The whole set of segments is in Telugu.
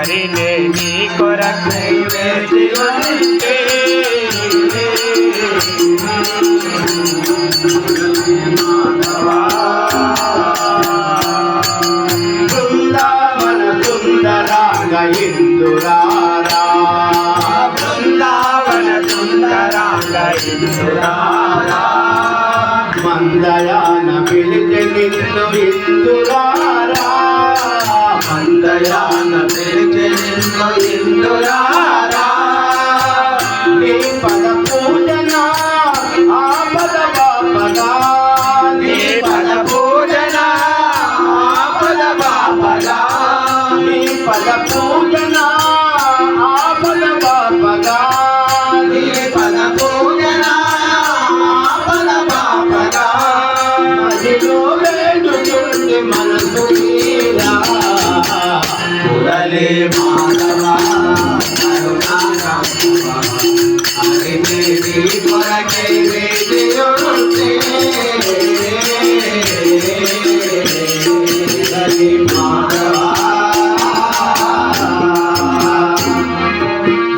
మరి నే నీ కొరకై వేచి ఉంటే బృందావన సుందరాంగ ఇందురారా బృందావన సుందరాంగ ఇందురారా మందయాన పిలిచి నిన్ను ఇందురారా మందయాన పిలిచి నిన్ను ఇందురారా నీ పద పూజన ఆపద బాపగా నీ పద పూజన ఆపద బాపగా నీ పద పూజన ఆపద బాపగా నీ పద పూజన ఆపద బాపగా మదిలో వేడుచుంది మనసు నీరా మురళి మాధవ కరుణాకాంత హరి నీ కొరకై వేచి ఉంటే మురళి మాధవ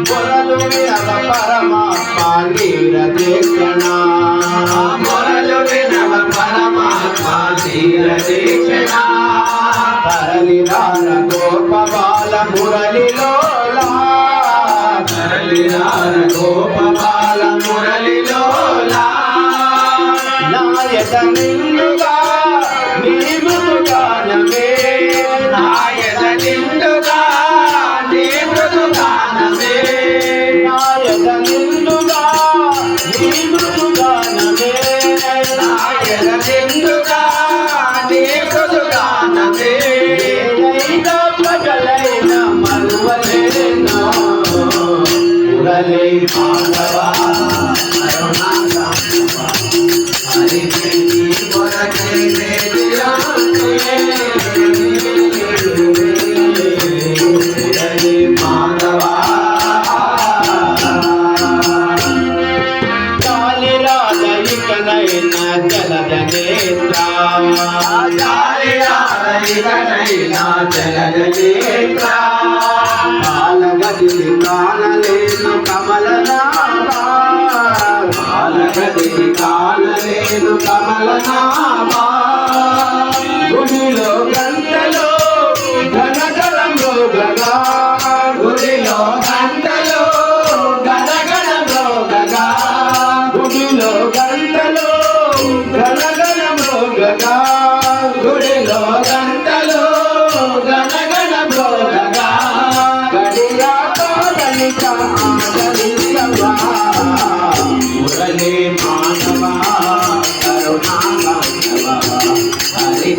పొరలు వినవ పరమాత్మ నీరదేక్షణ మొరలు వినవ పరమాత్మ తీరదేక్షణ తరలిరార గోపబాల మురళిలోలా తరలిరార గోపబాల మురళిలోలా నాయక నిండుగా నీ మృదుగానమే నాయక నిండుగా నీ మృదుగానమే నాయక నిండుగా నీ మృదుగానమే నాయక నిండుగా నీ మృదుగానమే ఏదైనా పగలైన మరువలేను మురళి మాధవ కరుణాకాంత హరి నీ కొరకై వేచి ఉంటే మురళి మాధవ కాలిరాదయికనైన జలద నేత్ర కాలిరాదయికనైనా జలద నేత్ర కాలగతి కానలేను కమలనాభా కాలగతి కానలేను కమలనాభా గుడిలో గంటలో ఘనగల మృగగా గుడిలో గంటలో గదగద మ్రోగగా గుడిలో గంటలో ఘనగల మృగగా గుడిలో గంటలో గదగద మ్రోగగా గడియా కాదలిక ఆదరించవా మురళి మాధవ కరుణాకాంతవ హరి